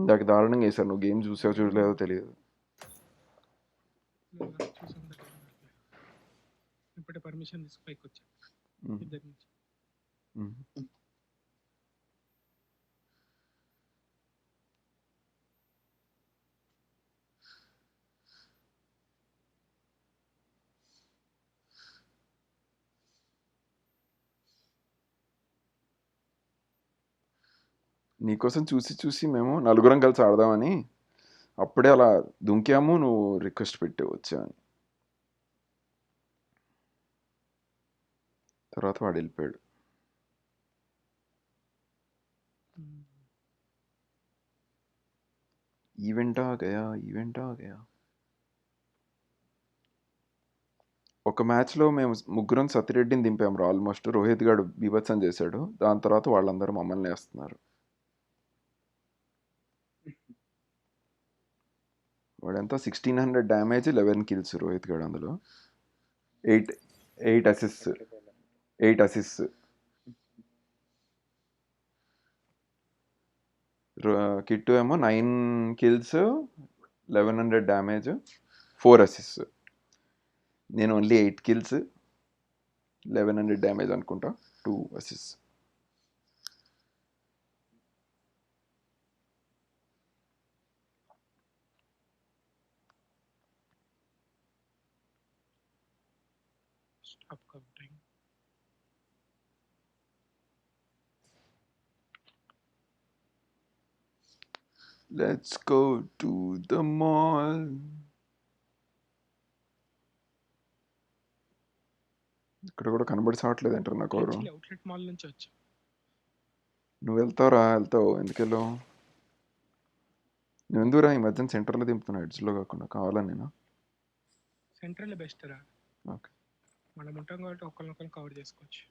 ఇందాక దారుణంగా వేశారు. నువ్వు గేమ్ చూసావు చూడలేదో తెలియదు. చూసాం ఇప్పుడే పర్మిషన్ తీసుకు పైకి వచ్చా ఇద్దరి నుంచి. నీకోసం చూసి చూసి మేము నలుగురం కలిసి ఆడదామని అప్పుడే అలా దుంకాము. నువ్వు రిక్వెస్ట్ పెట్టి వచ్చావని. తర్వాత వాడు వెళ్ళిపోయాడు. ఈవెంటా గయా. ఒక మ్యాచ్లో మేము ముగ్గురం సతిరెడ్డిని దింపాము ఆల్మోస్ట్. రోహిత్ గాడు బీభత్సం చేశాడు. దాని తర్వాత వాళ్ళందరూ మమ్మల్ని వేస్తున్నారు. వాడంతా 1600 డ్యామేజ్, 11 కిల్స్ రోహిత్ గాడు. అందులో 8 అసిస్ట్. కిట్టు ఏమో 9 కిల్స్, 1100 డ్యామేజ్, 4 అసిస్ట్. నేను ఓన్లీ 8 కిల్స్, 1100 డ్యామేజ్ అనుకుంటా, 2 assist. Stop counting. Let's go to the mall. ఇక్కడ కూడా కనబడి సావట్లేదు అంటారు నాకు ఎవరు. అవుట్లెట్ మాల్ నుంచి వచ్చా. నువ్వు వెళ్తావు ఎందుకెళ్ళావు? నువ్వు ఎందుకురా ఈ మధ్యన సెంటర్లో దింపుతున్నావు, ఎడ్జ్లో కాకుండా? కావాలని నేను సెంటర్లో బెస్ట్ రా. ఓకే, మనం ఉంటాం కాబట్టి ఒకరినొకరు కవర్ చేసుకోవచ్చు.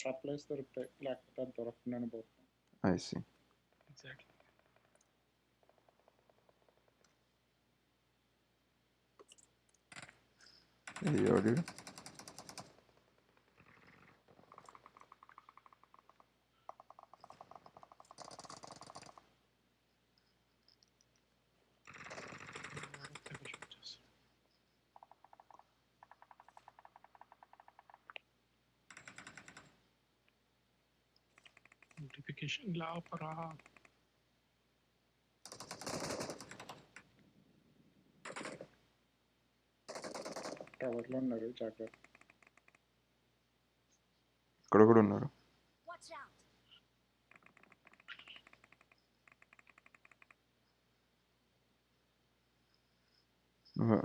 సప్లైస్ దొరుకుతాయి, లేకపోతే అది దొరకకుండానే పోతాం. I see. ఎగ్జాక్ట్లీ. ఎవడు? నోటిఫికేషన్ లాపరా. టవర్లో ఉన్నారు, జాగ్రత్త. ఇక్కడ కూడా ఉన్నారు.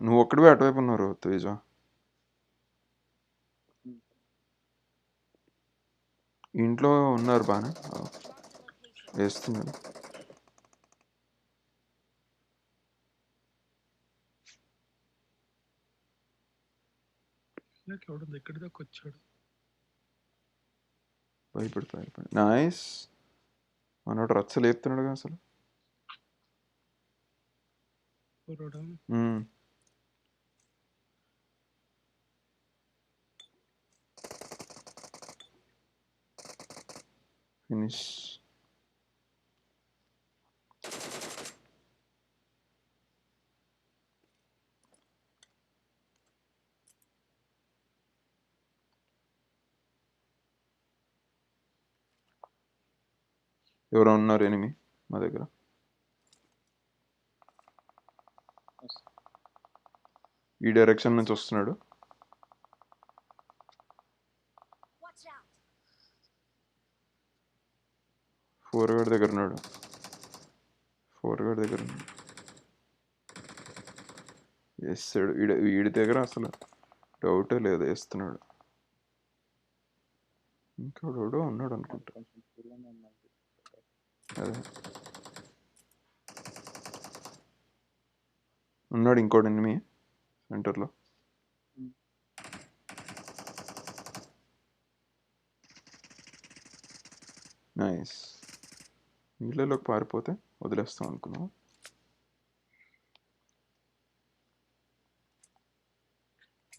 నువ్వు ఒక్కడివే అటువైపు ఉన్నారు తేజ. ఇంట్లో ఉన్నారు బాగా వేస్తున్నారు. ఎవడు ఎక్కడి దాకా వచ్చాడు? భయపడి నైస్. మనోడు రచ్చ లేపుతున్నాడుగా అసలు. ఫినిష్. ఎవరో ఉన్నారు ఎనిమి మా దగ్గర. ఈ డైరెక్షన్ నుంచి వస్తున్నాడు. ఫోర్వర్డ్ దగ్గర ఉన్నాడు. వేస్తాడు. వీడి దగ్గర అసలు డౌటే లేదు, వేస్తున్నాడు. ఇంకోడో ఉన్నాడు అనుకుంటా. అదే ఉన్నాడు ఇంకోటి ఎనిమి సెంటర్లో. నైస్. నీళ్ళలోకి పారిపోతే వదిలేస్తాం అనుకున్నాం.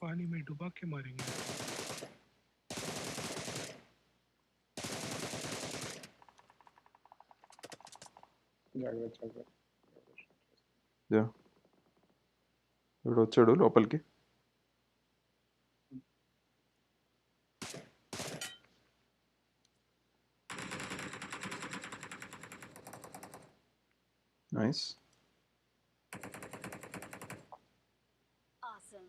पानी में डुबा के मारेंगे. జాగ్రత్త జాగ్రత్త. ఇప్పుడు వచ్చాడు లోపలికి. నైస్. Awesome.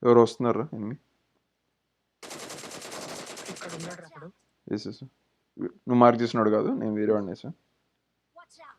ఎవరు వస్తున్నారా ఎనిమి? ఇక్కడ ఉన్నాడు అప్పుడు. వేసేసా. నువ్వు మార్క్ చేసినాడు కాదు, నేను వేరే వాడిని వేసా. Watch out.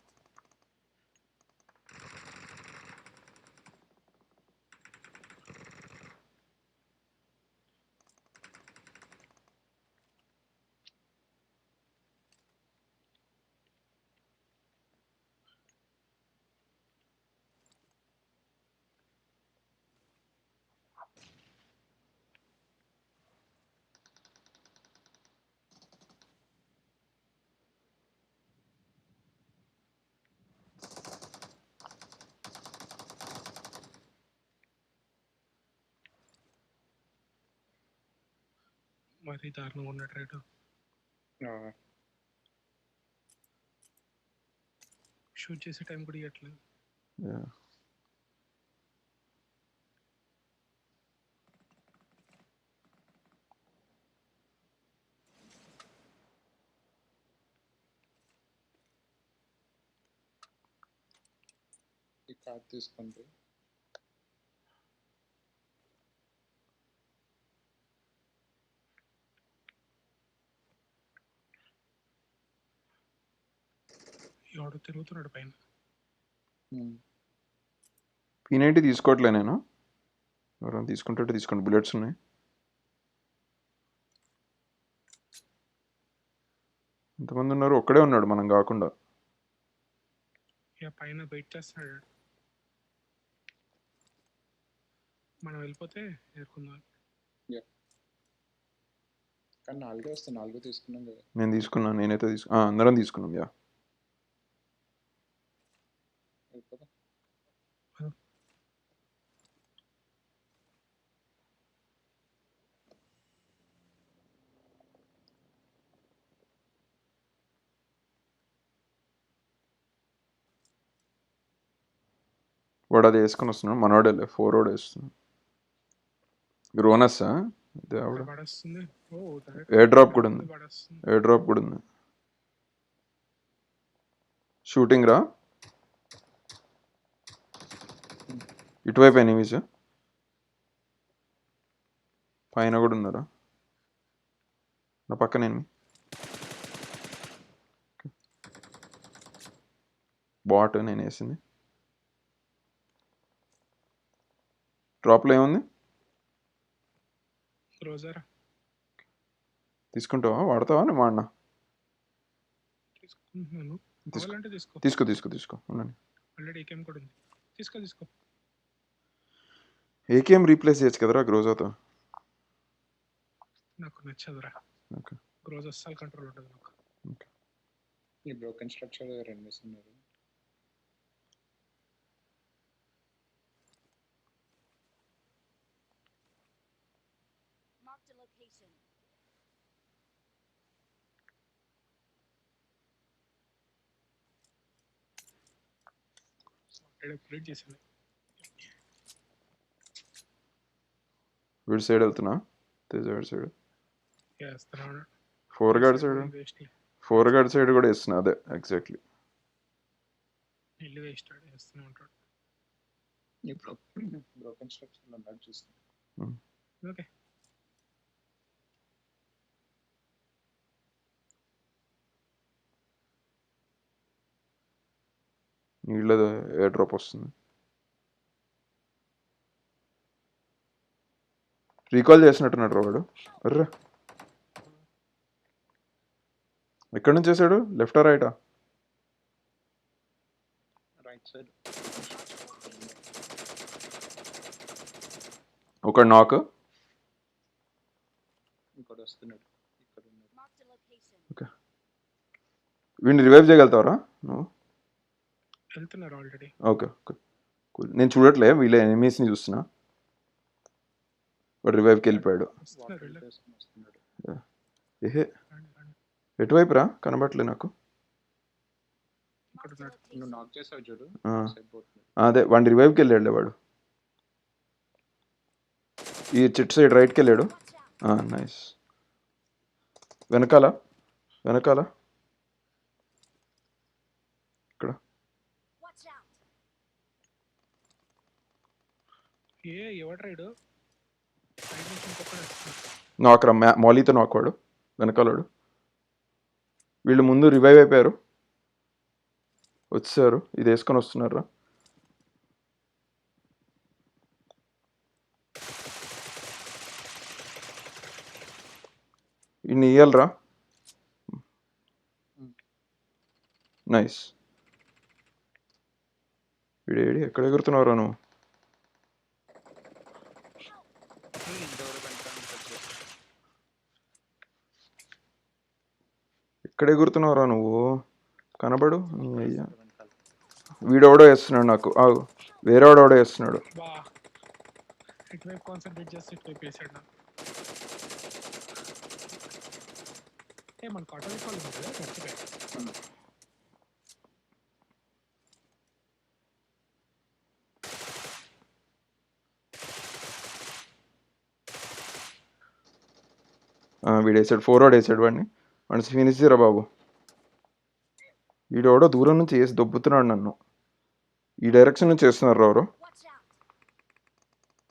మరి దారుణంగా ఉన్నాడు రేటు. షూట్ చేసే టైం కూడా ఇవ్వట్లేదు. Yeah. ఈ కార్డ్ తీసుకోండి. ఎవడో తిరుగుతున్నాడు పైన. P90 తీసుకోవట్లే నేను. ఎవరైనా తీసుకుంటే తీసుకోండి, బుల్లెట్స్ ఉన్నాయి. ఎంతమంది ఉన్నారు? ఒక్కడే ఉన్నాడు మనం కాకుండా. ఇక పైన వెయిట్ చేస్తున్నాడు. మనం వెళ్ళిపోతే ఎదుర్కొందాం. కానీ 4 వస్తాయి, 4 తీసుకున్నాం కదా. నేను తీసుకున్నాను, నేనైతే అందరం తీసుకున్నాం. యా, వెళ్ళిపోదాం. వాడు అది వేసుకొని వస్తున్నాడు. మనోడేలే 4 రోడ్ వేస్తున్నాడు. గ్రోనస్సా? దేవుడు. పడేస్తుంది. ఓ ఎయిర్ డ్రాప్ కూడా ఉంది. పడేస్తుంది. ఎయిర్ డ్రాప్ కూడా ఉంది. షూటింగ్ రా ఇటువైపు ఎనిమీస్. పైన కూడా ఉన్నారా? నా పక్కన ఎనిమి. బాట్ నేను వేసింది. డ్రాప్లో ఏముంది? రోజారా తీసుకుంటావా? వాడతావా? నేను వాడినా. తీసుకుంటున్నాను. తీసుకో కావాలంటే తీసుకో. తీసుకో తీసుకో తీసుకో ఉండండి. ఆల్రెడీ ఏకేఎం కూడా ఉంది. తీసుకో. ఏకేఎం రీప్లేస్ చేయొచ్చు కదరా గ్రోజాతో. నాకు నచ్చదురా. ఓకే. గ్రోజ్ అస్సలు కంట్రోల్ ఉంటుంది నాకు. ఈ బ్రోకెన్ స్ట్రక్చర్ దగ్గర ఎనిమిస్ ఉన్నారు. Marked a location. ప్లేట్ చేసాను. వీడి సైడ్ వెళ్తున్నా. తేజ వీడి సైడ్. వేస్తున్నాడు. 4 గార్డ్ సైడ్. 4 గార్డ్ సైడ్ కూడా వేస్తున్నా. అదే ఎగ్జాక్ట్లీ. ఇల్లు వేస్తాడు, వేస్తూనే ఉంటాడు. ఈ బ్రోకెన్ స్ట్రక్చర్ ఉన్నాడు చూస్తాను. ఓకే. నీళ్ళ ఎయిర్ డ్రాప్ వస్తుంది. రీకాల్ చేసినట్టున్నాడు వాడు. అర్రే, ఎక్కడి నుంచి చేశాడు? లెఫ్టా రైటా? Right side. ఒక నాక్. ఇంకోటి వస్తున్నాడు. ఇక్కడ ఉన్నాడు. Marked a location. ఓకే. వీడిని రివైవ్ చేయగలుగుతావరా నువ్వు? వెళ్తున్నారు ఆల్రెడీ. Okay okay cool. నేను చూడట్లే, వీళ్ళ ఎనిమీస్ని చూస్తున్నా. వాడు రివైవ్కి వెళ్ళిపోయాడు. వస్తున్నారు వాటర్ వీళ్ళు. వేసుకొని వస్తున్నాడు. ఏహే రండి, రండి. ఎటువైపు రా కనబట్లే నాకు. ఇక్కడ Marked a ఉన్నాడు. నువ్వు location. నాక్ చేసావు చూడు, ఆ, సైడ్ పోతుంది. అదే వాడి రివైవ్కి వెళ్ళాడు వాడు. ఈ చెట్టు సైడ్ రైట్కి వెళ్ళాడు. Watch out. నైస్. వెనకాల వెనకాల ఇక్కడ Watch out. ఎవడు రైడు సైడ్ నుంచి ఇంకొకడు వస్తున్నాడు. నాకురా మాలీతో నాకువాడు వెనకాలాడు. వీళ్ళు ముందు రివైవ్ అయిపోయారు, వచ్చారు, ఇది వేసుకొని వస్తున్నారా. ఇన్ని ఇయ్యాలరా. నైస్. వీడేడి ఎక్కడ ఎగురుతున్నావురా నువ్వు? డోర్ వెనకాల నుంచి వచ్చేసి ఎక్కడ ఎగురుతున్నావురా నువ్వు? కనబడు నీ అయ్యా. వెనకాల. వీడెవడో వేస్తున్నాడు నాకు. ఆగు, వేరేవాడెవడో వేస్తున్నాడు. బా ఇటువైపు కాన్సన్ట్రేట్ చేస్తే ఇటువైపు వేసాడు నాకు. మనకు ఆటో రికాల్ ఉంది కదా, మర్చిపోయా. వీడు వేసాడు, ఫోర్వర్డ్ వేసాడు వాడిని. వాడిని ఫినిష్ చేయరా బాబు. వీడెవడో దూరం నుంచి వేసి దొబ్బుతున్నాడు నన్ను. ఈ డైరెక్షన్ నుంచి వేస్తున్నారు ఎవరు. Watch out.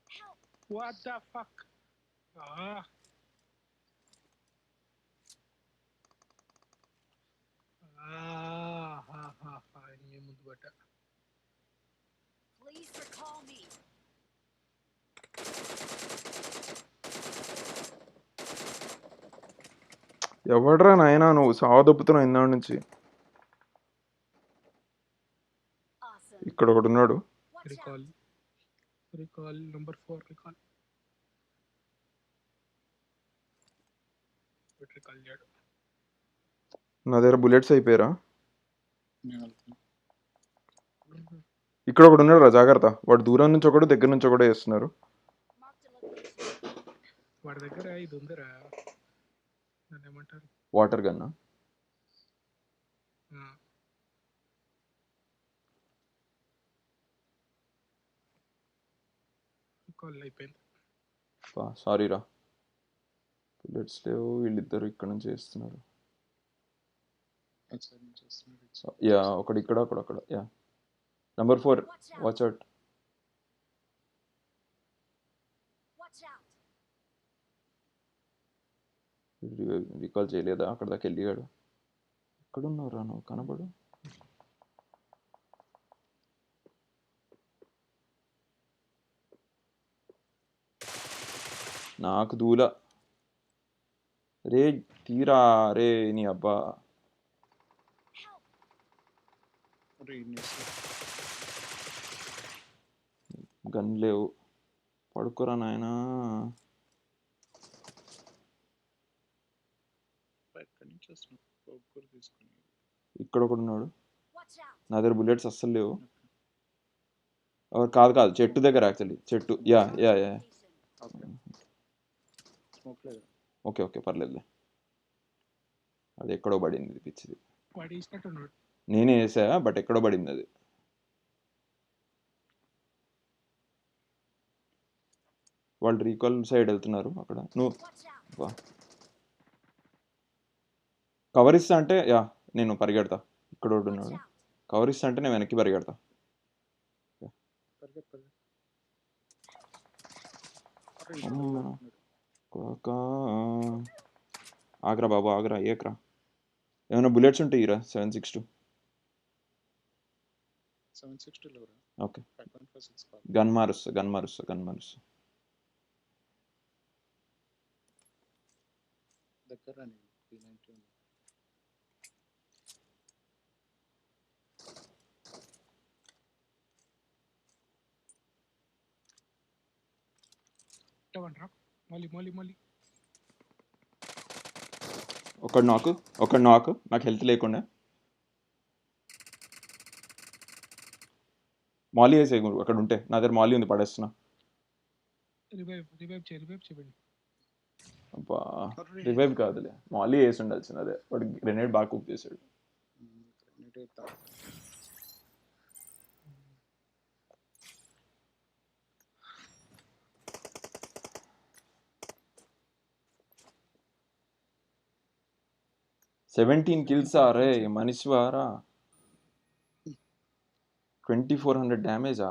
Help. What the fuck? ఎనిమిది ముందు పడ్డా. Please recall me. ఎవడరా నాయనా నువ్వు సావ దొబ్బుతున్నావు ఇందాడి నుంచి. Awesome. ఇక్కడ ఒకడు ఉన్నాడు. Watch out. Recall recall number 4 recall. Recall చేయడు. నా దగ్గర బుల్లెట్స్ అయిపోయారా. నేను వెళ్తాను. ఇక్కడ ఒకడు ఉన్నాడు రా, జాగ్రత్త. వాడు దూరం నుంచి ఒకడు, దగ్గర నుంచి ఒకడు వేస్తున్నారు. Marked a location. వాడి దగ్గర ఇది ఉందిరా, దాన్ని ఏమంటారు? వాటర్ గన్నా. రికాల్ అయిపోయింది. సారీ రా, బుల్లెట్స్ లేవు. వీళ్ళిద్దరు ఇక్కడ నుంచి వేస్తున్నారు. అటు సైడ్ నుంచి వస్తున్నాడు, ఇటు సైడ్. యా, ఒకడు ఇక్కడ, ఒకడు అక్కడ. Yeah, number 4 Watch out. Watch out. Watch out. Recall చేయలేదా? అక్కడ దాకా వెళ్ళిగాడు. ఎక్కడున్నావురా నువ్వు? కనబడు. నాకు దూల రే, తీరా రే నీ అబ్బా. అరే, ఇన్ని వస్తున్నాయి. గన్ లేవు, పడుకోరా నాయనా. ఎక్కడి నుంచి వస్తున్నావు? ఒక్కరు తీసుకుని. ఇక్కడ ఒకడు ఉన్నాడు. Watch out. నా దగ్గర బుల్లెట్స్ అస్సలు లేవు. కాదు కాదు, చెట్టు దగ్గర యాక్చువల్లీ. చెట్టు. Yeah yeah yeah. Okay, smoke లేదు. ఓకే ఓకే, పర్లేదులే. అది ఎక్కడో పడింది, ఇది పిచ్చిది. వాడు వేసినట్టున్నాడు. నేనే వేసా, బట్ ఎక్కడో పడింది అది. వాళ్ళు రీకాల్ సైడ్ వెళ్తున్నారు అక్కడ. నువ్వు Watch out. కవర్ ఇస్తా అంటే యా నేను పరిగెడతా. ఇక్కడ ఒకడు Watch ఉన్నాడు. out. కవర్ ఇస్తా అంటే నేను వెనక్కి పరిగెడతా. పరిగెత్తు, పరిగెత్తు. అరే, అమ్మా. ఇక్కడ ఉన్నాడు. కాకా ఆగ్రా బాబు, ఆగ్రా, ఏక్రా. ఏమైనా బుల్లెట్స్ ఉంటాయి రా. 7.62. 760 లేవురా. ఓకే, 5.56 కాదు. గన్ మారుస్తా. దగ్గర నీకు P90 ఉంది. ఇట్టవంట్రా. మళ్ళీ ఒకడు నాకు నాకు హెల్త్ లేకుండా. మాలీ వేసే అక్కడ ఉంటే. నా దగ్గర మాలీ ఉంది, పడేస్తున్నా. రివైవ్ చేయండి. అబ్బా రివైవ్ కాదులే మాలీ వేసి ఉండాల్సింది అదే వాడు గ్రెనేడ్ బాగా కుక్ చేశాడు. సెవెంటీన్ కిల్స్ రే మనిషి వారా 2400 డ్యామేజా